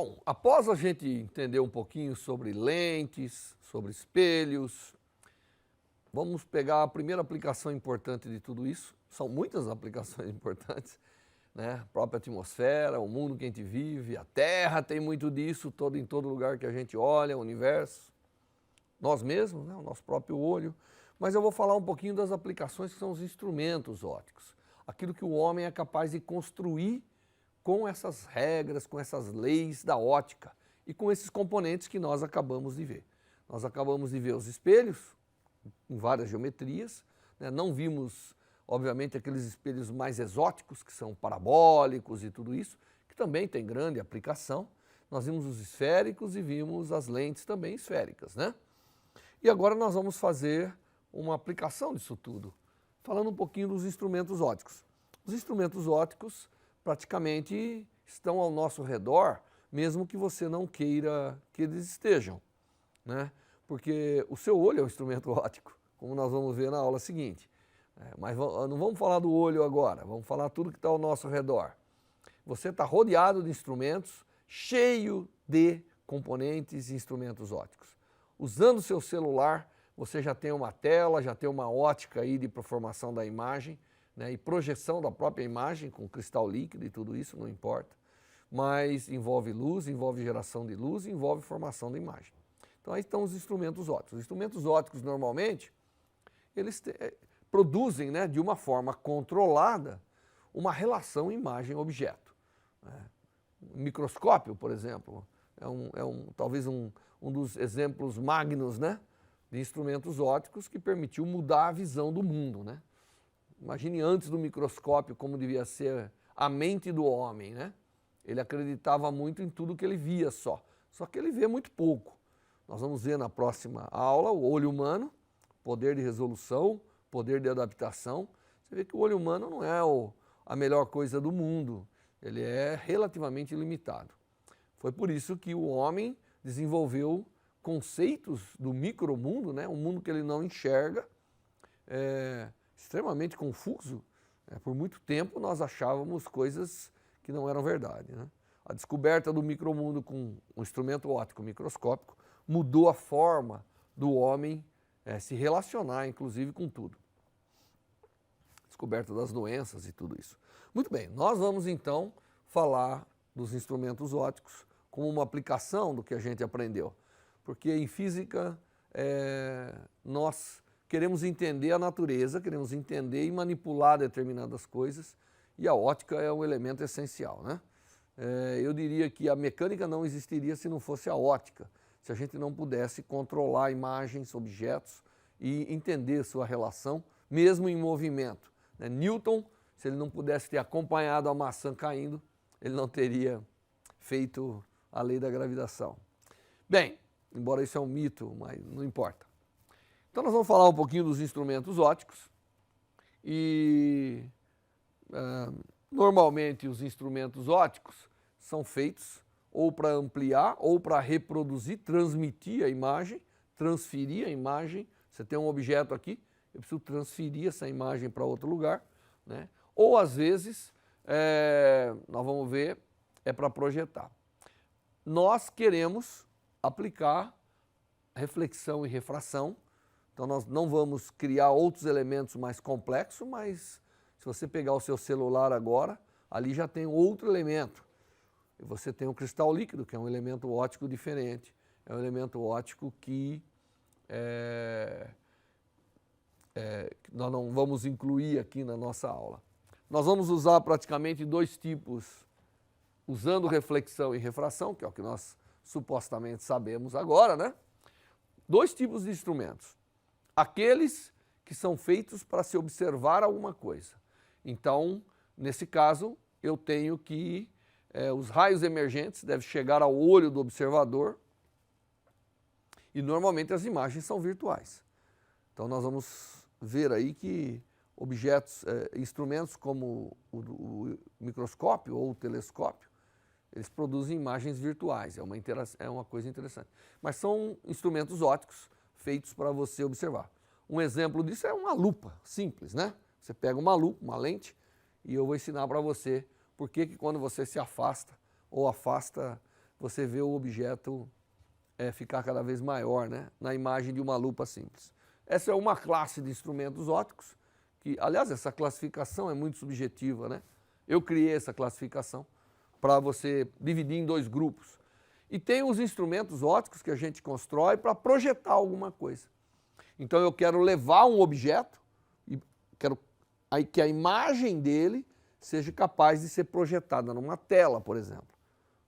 Bom, após a gente entender um pouquinho sobre lentes, sobre espelhos, vamos pegar a primeira aplicação importante de tudo isso. São muitas aplicações importantes, né? A própria atmosfera, o mundo que a gente vive, a Terra tem muito disso, em todo lugar que a gente olha, o universo, nós mesmos, né? O nosso próprio olho. Mas eu vou falar um pouquinho das aplicações que são os instrumentos ópticos, aquilo que o homem é capaz de construir com essas regras, com essas leis da ótica e com esses componentes que nós acabamos de ver. Nós acabamos de ver os espelhos em várias geometrias, né? Não vimos, obviamente, aqueles espelhos mais exóticos, que são parabólicos e tudo isso, que também tem grande aplicação. Nós vimos os esféricos e vimos as lentes também esféricas, né? E agora nós vamos fazer uma aplicação disso tudo, falando um pouquinho dos instrumentos ópticos. Os instrumentos ópticos praticamente estão ao nosso redor, mesmo que você não queira que eles estejam, né? Porque o seu olho é um instrumento óptico, como nós vamos ver na aula seguinte. Mas não vamos falar do olho agora, vamos falar tudo que está ao nosso redor. Você está rodeado de instrumentos, cheio de componentes e instrumentos ópticos. Usando o seu celular, você já tem uma tela, já tem uma ótica aí de formação da imagem, né, e projeção da própria imagem com cristal líquido e tudo isso, não importa. Mas envolve luz, envolve geração de luz, envolve formação da imagem. Então aí estão os instrumentos ópticos. Os instrumentos ópticos normalmente, eles produzem, né, de uma forma controlada uma relação imagem-objeto. O microscópio, por exemplo, talvez um dos exemplos magnos, né, de instrumentos ópticos que permitiu mudar a visão do mundo, né? Imagine antes do microscópio como devia ser a mente do homem, né? Ele acreditava muito em tudo que ele via só que ele vê muito pouco. Nós vamos ver na próxima aula o olho humano, poder de resolução, poder de adaptação. Você vê que o olho humano não é a melhor coisa do mundo, ele é relativamente limitado. Foi por isso que o homem desenvolveu conceitos do micromundo, né? Um mundo que ele não enxerga, extremamente confuso. Por muito tempo nós achávamos coisas que não eram verdade, né? A descoberta do micromundo com um instrumento óptico microscópico mudou a forma do homem se relacionar, inclusive, com tudo. Descoberta das doenças e tudo isso. Muito bem, nós vamos então falar dos instrumentos ópticos como uma aplicação do que a gente aprendeu. Porque em física nós queremos entender a natureza, queremos entender e manipular determinadas coisas, e a ótica é um elemento essencial, né? Eu diria que a mecânica não existiria se não fosse a ótica, se a gente não pudesse controlar imagens, objetos e entender sua relação, mesmo em movimento, né? Newton, se ele não pudesse ter acompanhado a maçã caindo, ele não teria feito a lei da gravitação. Bem, embora isso é um mito, mas não importa. Então nós vamos falar um pouquinho dos instrumentos ópticos e normalmente os instrumentos ópticos são feitos ou para ampliar ou para reproduzir, transmitir a imagem, transferir a imagem. Você tem um objeto aqui, eu preciso transferir essa imagem para outro lugar, né? Ou às vezes, nós vamos ver, é para projetar. Nós queremos aplicar reflexão e refração. Então nós não vamos criar outros elementos mais complexos, mas se você pegar o seu celular agora, ali já tem outro elemento. E você tem o cristal líquido, que é um elemento óptico diferente. É um elemento óptico que nós não vamos incluir aqui na nossa aula. Nós vamos usar praticamente dois tipos, usando reflexão e refração, que é o que nós supostamente sabemos agora, né? Dois tipos de instrumentos. Aqueles que são feitos para se observar alguma coisa. Então, nesse caso, eu tenho que os raios emergentes devem chegar ao olho do observador e normalmente as imagens são virtuais. Então nós vamos ver aí que objetos, instrumentos como o microscópio ou o telescópio, eles produzem imagens virtuais, é uma coisa interessante. Mas são instrumentos ópticos feitos para você observar. Um exemplo disso é uma lupa, simples, né? Você pega uma lupa, uma lente, e eu vou ensinar para você por que quando você se afasta ou afasta você vê o objeto ficar cada vez maior, né, na imagem de uma lupa simples. Essa é uma classe de instrumentos ópticos, que, aliás, essa classificação é muito subjetiva, né? Eu criei essa classificação para você dividir em dois grupos. E tem os instrumentos ópticos que a gente constrói para projetar alguma coisa. Então eu quero levar um objeto e quero que a imagem dele seja capaz de ser projetada numa tela, por exemplo.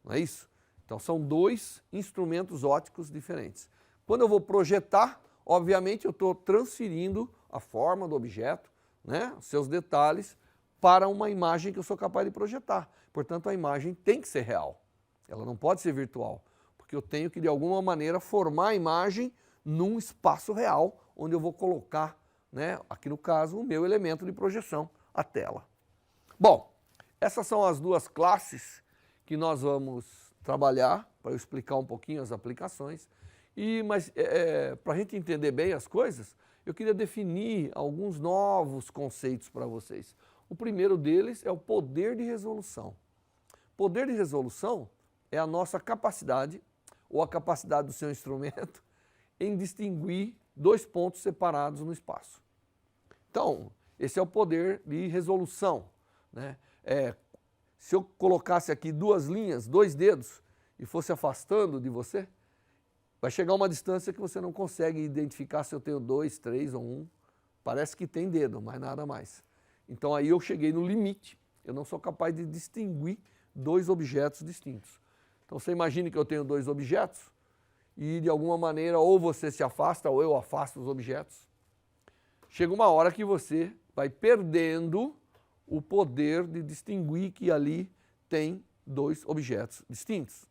Não é isso? Então são dois instrumentos ópticos diferentes. Quando eu vou projetar, obviamente eu estou transferindo a forma do objeto, né, seus detalhes, para uma imagem que eu sou capaz de projetar. Portanto, a imagem tem que ser real. Ela não pode ser virtual, porque eu tenho que, de alguma maneira, formar a imagem num espaço real, onde eu vou colocar, né, aqui no caso, o meu elemento de projeção, a tela. Bom, essas são as duas classes que nós vamos trabalhar, para eu explicar um pouquinho as aplicações. Mas para a gente entender bem as coisas, eu queria definir alguns novos conceitos para vocês. O primeiro deles é o poder de resolução. Poder de resolução é a nossa capacidade, ou a capacidade do seu instrumento, em distinguir dois pontos separados no espaço. Então, esse é o poder de resolução, né? Se eu colocasse aqui duas linhas, dois dedos, e fosse afastando de você, vai chegar uma distância que você não consegue identificar se eu tenho 2, 3 ou 1. Parece que tem dedo, mas nada mais. Então aí eu cheguei no limite. Eu não sou capaz de distinguir dois objetos distintos. Então você imagine que eu tenho dois objetos e de alguma maneira ou você se afasta ou eu afasto os objetos. Chega uma hora que você vai perdendo o poder de distinguir que ali tem dois objetos distintos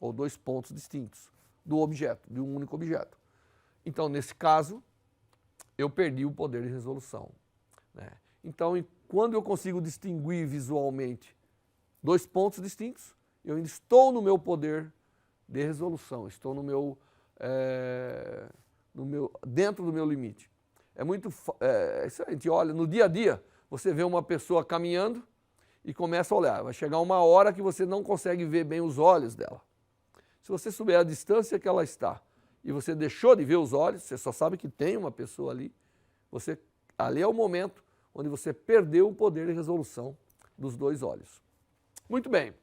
ou dois pontos distintos do objeto, de um único objeto. Então, nesse caso, eu perdi o poder de resolução, né? Então, quando eu consigo distinguir visualmente dois pontos distintos, eu ainda estou no meu poder de resolução, estou dentro do meu limite. Isso a gente olha no dia a dia, você vê uma pessoa caminhando e começa a olhar. Vai chegar uma hora que você não consegue ver bem os olhos dela. Se você souber a distância que ela está e você deixou de ver os olhos, você só sabe que tem uma pessoa ali, ali é o momento onde você perdeu o poder de resolução dos dois olhos. Muito bem.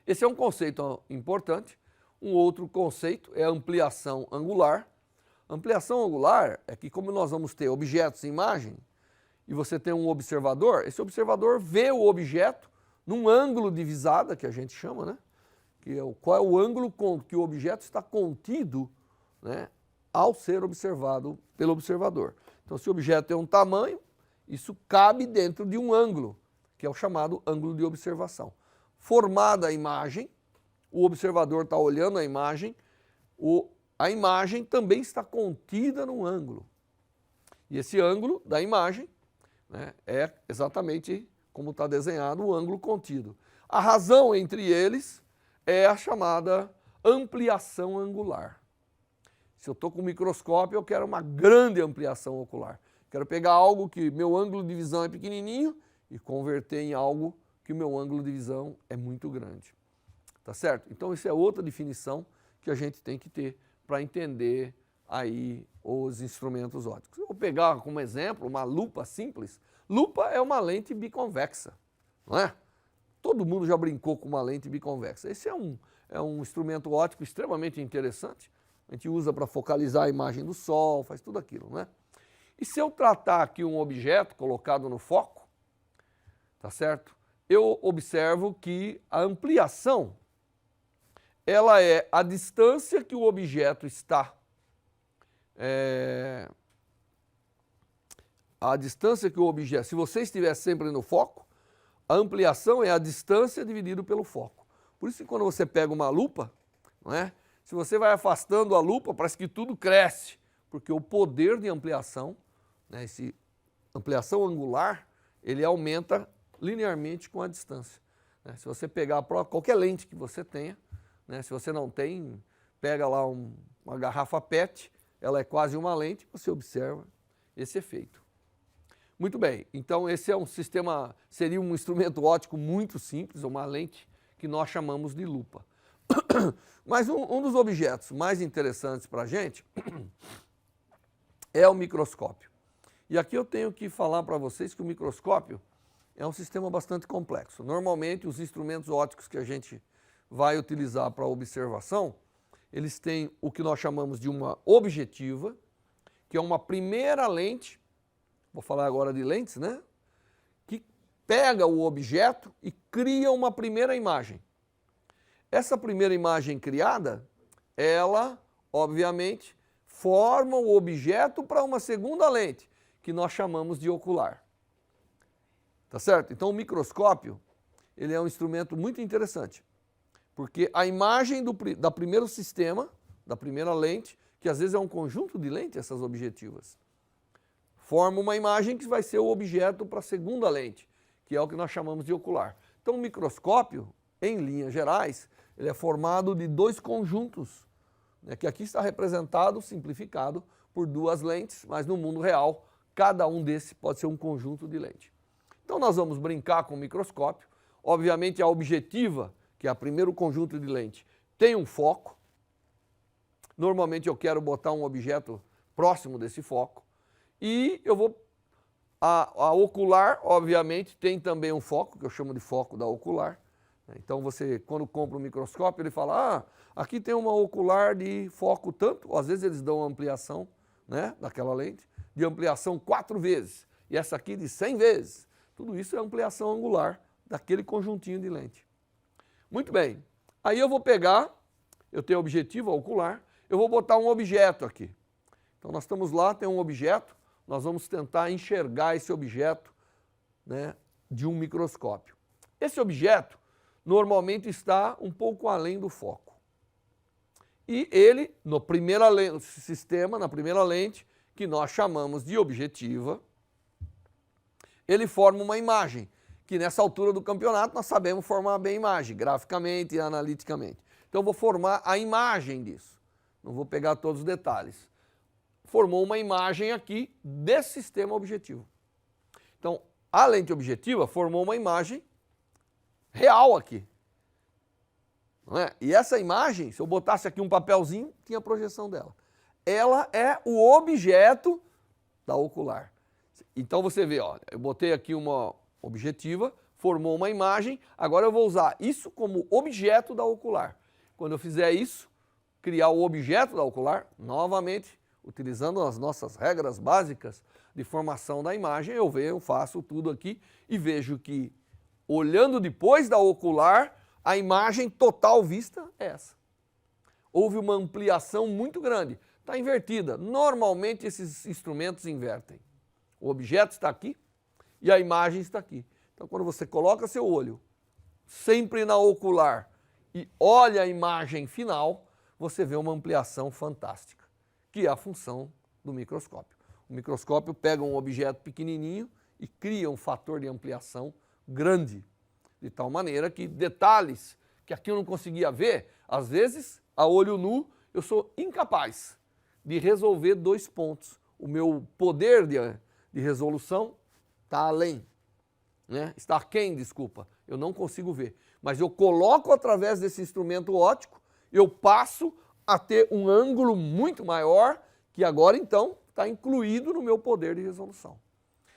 Esse é um conceito importante. Um outro conceito é a ampliação angular. Ampliação angular é que, como nós vamos ter objetos em imagem, e você tem um observador, esse observador vê o objeto num ângulo de visada, que a gente chama, né? Qual é o ângulo que o objeto está contido, né, ao ser observado pelo observador. Então, se o objeto tem um tamanho, isso cabe dentro de um ângulo, que é o chamado ângulo de observação. Formada a imagem, o observador está olhando a imagem também está contida num ângulo. E esse ângulo da imagem, né, é exatamente como está desenhado o ângulo contido. A razão entre eles é a chamada ampliação angular. Se eu estou com um microscópio, eu quero uma grande ampliação ocular. Quero pegar algo que meu ângulo de visão é pequenininho e converter em algo que o meu ângulo de visão é muito grande. Tá certo? Então, isso é outra definição que a gente tem que ter para entender aí os instrumentos ópticos. Eu vou pegar como exemplo uma lupa simples. Lupa é uma lente biconvexa, não é? Todo mundo já brincou com uma lente biconvexa. Esse é um instrumento óptico extremamente interessante. A gente usa para focalizar a imagem do sol, faz tudo aquilo, né? E se eu tratar aqui um objeto colocado no foco, tá certo? Eu observo que a ampliação, ela é a distância que o objeto está, se você estiver sempre no foco, a ampliação é a distância dividido pelo foco. Por isso que quando você pega uma lupa, não é? Se você vai afastando a lupa, parece que tudo cresce, porque o poder de ampliação, né, esse ampliação angular, ele aumenta linearmente com a distância, né? Se você pegar qualquer lente que você tenha, né, se você não tem, pega lá uma garrafa PET, ela é quase uma lente, você observa esse efeito. Muito bem, então esse é seria um instrumento óptico muito simples, uma lente que nós chamamos de lupa. Mas um dos objetos mais interessantes para a gente é o microscópio. E aqui eu tenho que falar para vocês que o microscópio é um sistema bastante complexo. Normalmente, os instrumentos ópticos que a gente vai utilizar para observação, eles têm o que nós chamamos de uma objetiva, que é uma primeira lente, vou falar agora de lentes, né? Que pega o objeto e cria uma primeira imagem. Essa primeira imagem criada, ela, obviamente, forma o objeto para uma segunda lente, que nós chamamos de ocular. Tá certo? Então o microscópio, ele é um instrumento muito interessante, porque a imagem da primeiro sistema, da primeira lente, que às vezes é um conjunto de lentes, essas objetivas, forma uma imagem que vai ser o objeto para a segunda lente, que é o que nós chamamos de ocular. Então o microscópio, em linhas gerais, ele é formado de dois conjuntos, né, que aqui está representado, simplificado, por duas lentes, mas no mundo real, cada um desses pode ser um conjunto de lente. Então nós vamos brincar com o microscópio. Obviamente a objetiva, que é o primeiro conjunto de lente, tem um foco. Normalmente eu quero botar um objeto próximo desse foco. E eu vou... A ocular, obviamente, tem também um foco, que eu chamo de foco da ocular. Então você, quando compra um microscópio, ele fala, aqui tem uma ocular de foco tanto, às vezes eles dão ampliação, né, daquela lente, de ampliação 4 vezes, e essa aqui de 100 vezes. Tudo isso é ampliação angular daquele conjuntinho de lente. Muito bem, aí eu vou pegar, eu tenho objetivo ocular, eu vou botar um objeto aqui. Então nós estamos lá, tem um objeto, nós vamos tentar enxergar esse objeto, né, de um microscópio. Esse objeto normalmente está um pouco além do foco. E ele, no primeiro sistema, na primeira lente, que nós chamamos de objetiva, ele forma uma imagem, que nessa altura do campeonato nós sabemos formar bem a imagem, graficamente e analiticamente. Então eu vou formar a imagem disso. Não vou pegar todos os detalhes. Formou uma imagem aqui desse sistema objetivo. Então, a lente objetiva formou uma imagem real aqui. Não é? E essa imagem, se eu botasse aqui um papelzinho, tinha a projeção dela. Ela é o objeto da ocular. Então você vê, ó, eu botei aqui uma objetiva, formou uma imagem, agora eu vou usar isso como objeto da ocular. Quando eu fizer isso, criar o objeto da ocular, novamente, utilizando as nossas regras básicas de formação da imagem, eu faço tudo aqui e vejo que, olhando depois da ocular, a imagem total vista é essa. Houve uma ampliação muito grande, está invertida. Normalmente esses instrumentos invertem. O objeto está aqui e a imagem está aqui. Então quando você coloca seu olho sempre na ocular e olha a imagem final, você vê uma ampliação fantástica, que é a função do microscópio. O microscópio pega um objeto pequenininho e cria um fator de ampliação grande, de tal maneira que detalhes que aqui eu não conseguia ver, às vezes, a olho nu, eu sou incapaz de resolver 2 pontos. O meu poder de resolução está além, né? Está aquém, desculpa, eu não consigo ver. Mas eu coloco através desse instrumento óptico, eu passo a ter um ângulo muito maior, que agora então está incluído no meu poder de resolução.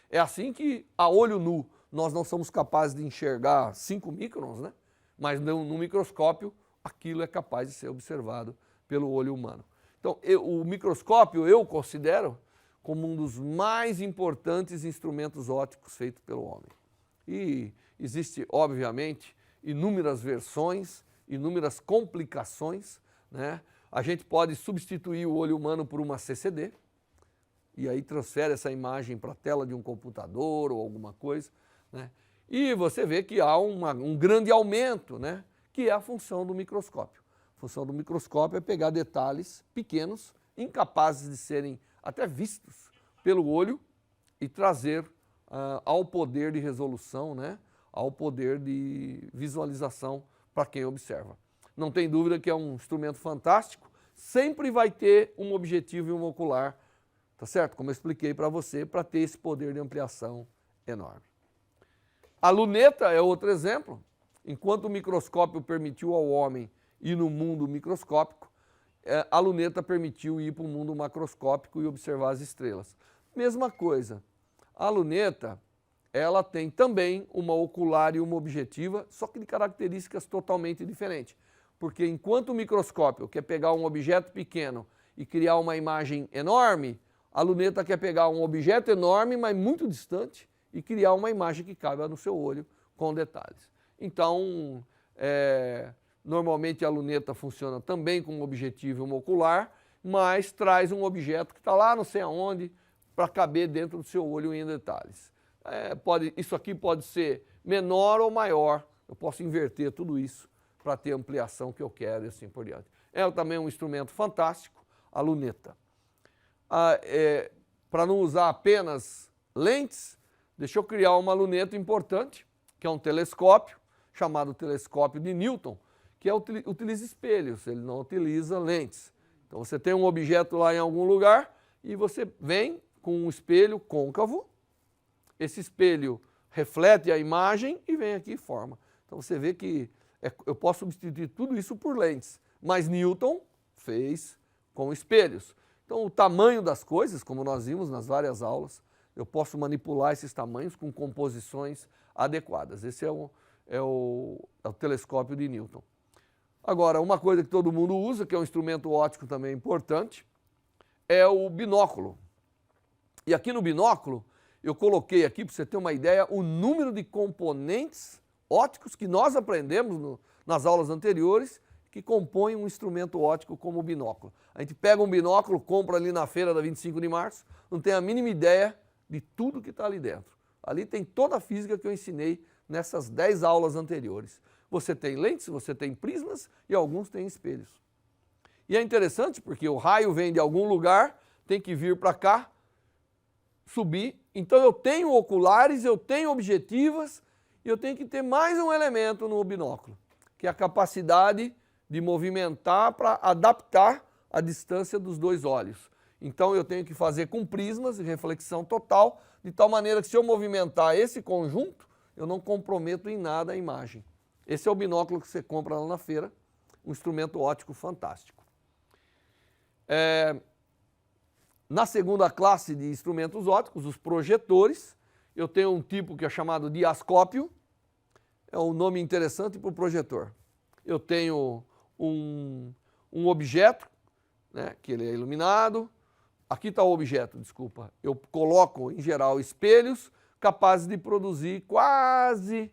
É assim que a olho nu nós não somos capazes de enxergar 5 microns, né? Mas no microscópio aquilo é capaz de ser observado pelo olho humano. Então o microscópio eu considero como um dos mais importantes instrumentos ópticos feitos pelo homem. E existe, obviamente, inúmeras versões, inúmeras complicações, né? A gente pode substituir o olho humano por uma CCD, e aí transfere essa imagem para a tela de um computador ou alguma coisa, né? E você vê que há um grande aumento, né? Que é a função do microscópio. A função do microscópio é pegar detalhes pequenos, incapazes de serem até vistos pelo olho e trazer ao poder de resolução, né? Ao poder de visualização para quem observa. Não tem dúvida que é um instrumento fantástico, sempre vai ter um objetivo e um ocular, tá certo? Como eu expliquei para você, para ter esse poder de ampliação enorme. A luneta é outro exemplo. Enquanto o microscópio permitiu ao homem ir no mundo microscópico, a luneta permitiu ir para o mundo macroscópico e observar as estrelas. Mesma coisa, a luneta, ela tem também uma ocular e uma objetiva, só que de características totalmente diferentes. Porque enquanto o microscópio quer pegar um objeto pequeno e criar uma imagem enorme, a luneta quer pegar um objeto enorme, mas muito distante, e criar uma imagem que caiba no seu olho com detalhes. Então, normalmente a luneta funciona também com um objetivo e uma ocular, mas traz um objeto que está lá não sei aonde para caber dentro do seu olho em detalhes. Isso aqui pode ser menor ou maior, eu posso inverter tudo isso para ter a ampliação que eu quero e assim por diante. É também um instrumento fantástico, a luneta. Para não usar apenas lentes, deixa eu criar uma luneta importante, que é um telescópio, chamado telescópio de Newton, que utiliza espelhos, ele não utiliza lentes. Então você tem um objeto lá em algum lugar e você vem com um espelho côncavo, esse espelho reflete a imagem e vem aqui e forma. Então você vê que eu posso substituir tudo isso por lentes, mas Newton fez com espelhos. Então o tamanho das coisas, como nós vimos nas várias aulas, eu posso manipular esses tamanhos com composições adequadas. Esse é o telescópio de Newton. Agora, uma coisa que todo mundo usa, que é um instrumento óptico também importante, é o binóculo. E aqui no binóculo, eu coloquei aqui, para você ter uma ideia, o número de componentes ópticos que nós aprendemos nas aulas anteriores, que compõem um instrumento óptico como o binóculo. A gente pega um binóculo, compra ali na feira da 25 de março, não tem a mínima ideia de tudo que está ali dentro. Ali tem toda a física que eu ensinei nessas 10 aulas anteriores. Você tem lentes, você tem prismas e alguns têm espelhos. E é interessante porque o raio vem de algum lugar, tem que vir para cá, subir. Então eu tenho oculares, eu tenho objetivas e eu tenho que ter mais um elemento no binóculo, que é a capacidade de movimentar para adaptar a distância dos dois olhos. Então eu tenho que fazer com prismas e reflexão total, de tal maneira que se eu movimentar esse conjunto, eu não comprometo em nada a imagem. Esse é o binóculo que você compra lá na feira, um instrumento óptico fantástico. Na segunda classe de instrumentos ópticos, os projetores, eu tenho um tipo que é chamado diascópio, é um nome interessante para o projetor. Eu tenho um objeto, né, que ele é iluminado. Aqui está o objeto, desculpa. Eu coloco, em geral, espelhos capazes de produzir quase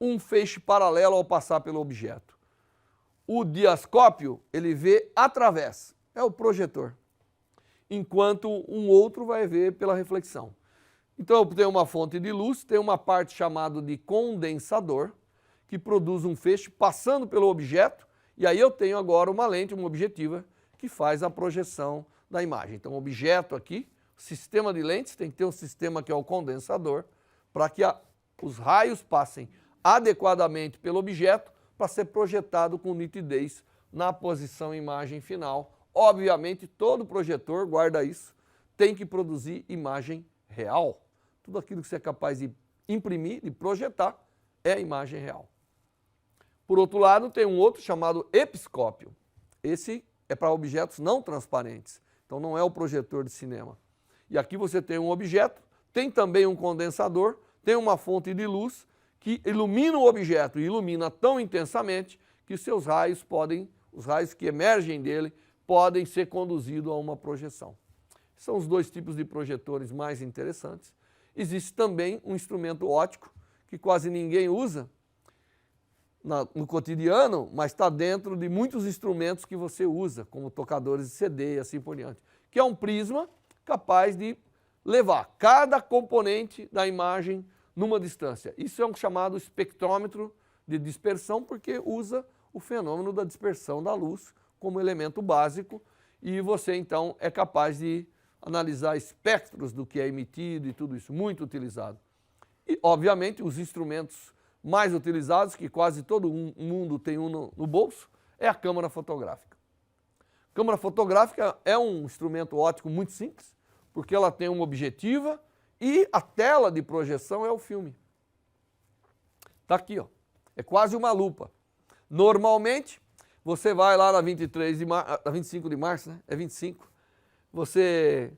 um feixe paralelo ao passar pelo objeto. O diascópio, ele vê através, é o projetor, enquanto um outro vai ver pela reflexão. Então eu tenho uma fonte de luz, tem uma parte chamada de condensador, que produz um feixe passando pelo objeto, e aí eu tenho agora uma lente, uma objetiva, que faz a projeção da imagem. Então o objeto aqui, o sistema de lentes, tem que ter um sistema que é o condensador, para que os raios passem adequadamente pelo objeto para ser projetado com nitidez na posição imagem final. Obviamente, todo projetor, guarda isso, tem que produzir imagem real. Tudo aquilo que você é capaz de imprimir, de projetar, é a imagem real. Por outro lado, tem um outro chamado episcópio. Esse é para objetos não transparentes, então não é o projetor de cinema. E aqui você tem um objeto, tem também um condensador, tem uma fonte de luz que ilumina o objeto e ilumina tão intensamente que seus raios os raios que emergem dele, podem ser conduzidos a uma projeção. São os dois tipos de projetores mais interessantes. Existe também um instrumento óptico que quase ninguém usa no cotidiano, mas está dentro de muitos instrumentos que você usa, como tocadores de CD e assim por diante, que é um prisma capaz de levar cada componente da imagem numa distância. Isso é um chamado espectrômetro de dispersão, porque usa o fenômeno da dispersão da luz como elemento básico, e você então é capaz de analisar espectros do que é emitido e tudo isso, muito utilizado. E, obviamente, os instrumentos mais utilizados, que quase todo mundo tem um no bolso, é a câmara fotográfica. A câmara fotográfica é um instrumento óptico muito simples, porque ela tem uma objetiva e a tela de projeção é o filme. Está aqui, ó. É quase uma lupa. Normalmente, Você vai lá na 25 de março, né? É 25. Você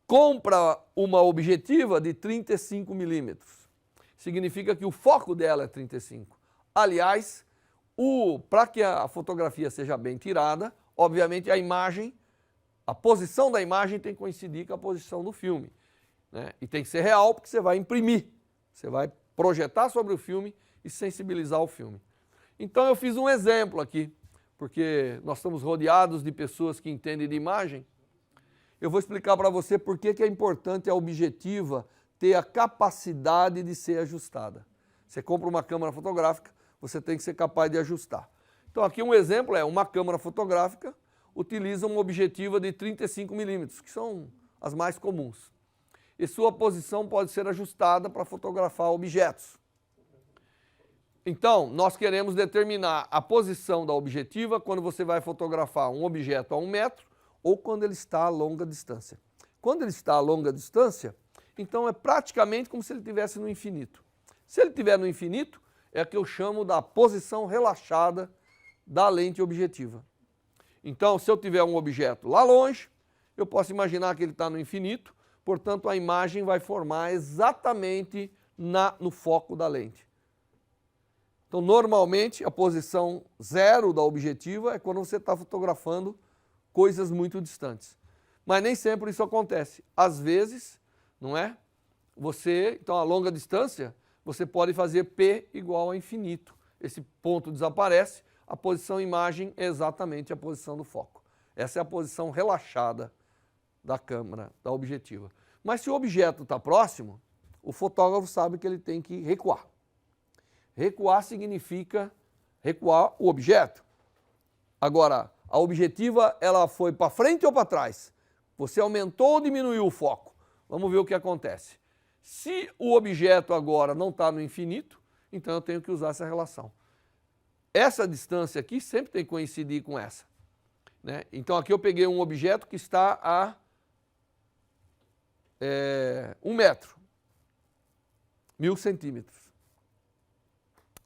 compra uma objetiva de 35 milímetros. Significa que o foco dela é 35. Aliás, para que a fotografia seja bem tirada, obviamente a posição da imagem tem que coincidir com a posição do filme, né? E tem que ser real, porque você vai imprimir, você vai projetar sobre o filme e sensibilizar o filme. Então eu fiz um exemplo aqui, porque nós estamos rodeados de pessoas que entendem de imagem. Eu vou explicar para você por que é importante a objetiva ter a capacidade de ser ajustada. Você compra uma câmera fotográfica, você tem que ser capaz de ajustar. Então aqui um exemplo é uma câmera fotográfica utiliza uma objetiva de 35 milímetros, que são as mais comuns. E sua posição pode ser ajustada para fotografar objetos. Então, nós queremos determinar a posição da objetiva quando você vai fotografar um objeto a 1 metro ou quando ele está a longa distância. Quando ele está a longa distância, então é praticamente como se ele estivesse no infinito. Se ele estiver no infinito, é a que eu chamo da posição relaxada da lente objetiva. Então, se eu tiver um objeto lá longe, eu posso imaginar que ele está no infinito, portanto a imagem vai formar exatamente no foco da lente. Então, normalmente, a posição 0 da objetiva é quando você está fotografando coisas muito distantes. Mas nem sempre isso acontece. Às vezes, não é? Então, a longa distância, você pode fazer P igual a infinito. Esse ponto desaparece, a posição imagem é exatamente a posição do foco. Essa é a posição relaxada da câmera, da objetiva. Mas se o objeto está próximo, o fotógrafo sabe que ele tem que recuar. Recuar significa recuar o objeto. Agora, a objetiva, ela foi para frente ou para trás? Você aumentou ou diminuiu o foco? Vamos ver o que acontece. Se o objeto agora não está no infinito, então eu tenho que usar essa relação. Essa distância aqui sempre tem que coincidir com essa, né? Então aqui eu peguei um objeto que está a 1 metro, 1000 centímetros.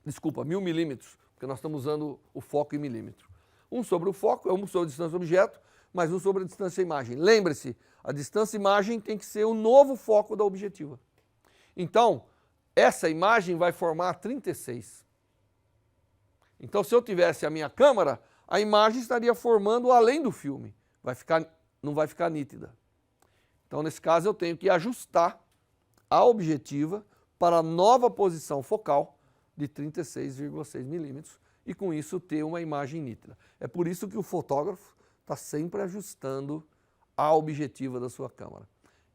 Desculpa, 1000 milímetros, porque nós estamos usando o foco em milímetro. Um sobre o foco, um sobre a distância do objeto, mas um sobre a distância imagem. Lembre-se, a distância imagem tem que ser o novo foco da objetiva. Então, essa imagem vai formar 36. Então, se eu tivesse a minha câmera, a imagem estaria formando além do filme. Não vai ficar nítida. Então, nesse caso, eu tenho que ajustar a objetiva para a nova posição focal de 36,6 milímetros e com isso ter uma imagem nítida. É por isso que o fotógrafo está sempre ajustando a objetiva da sua câmera.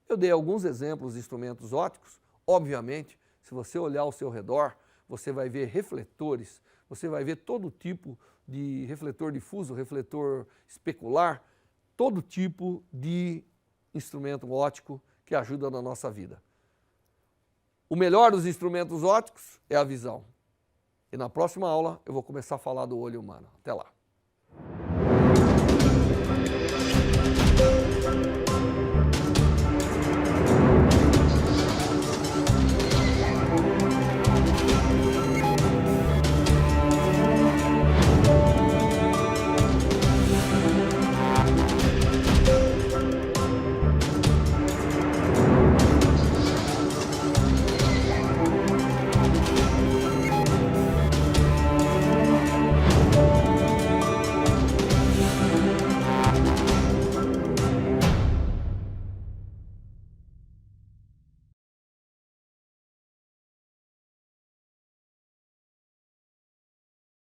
Eu dei alguns exemplos de instrumentos ópticos. Obviamente, se você olhar ao seu redor, você vai ver refletores, você vai ver todo tipo de refletor difuso, refletor especular, todo tipo de instrumento óptico que ajuda na nossa vida. O melhor dos instrumentos ópticos é a visão. E na próxima aula eu vou começar a falar do olho humano. Até lá.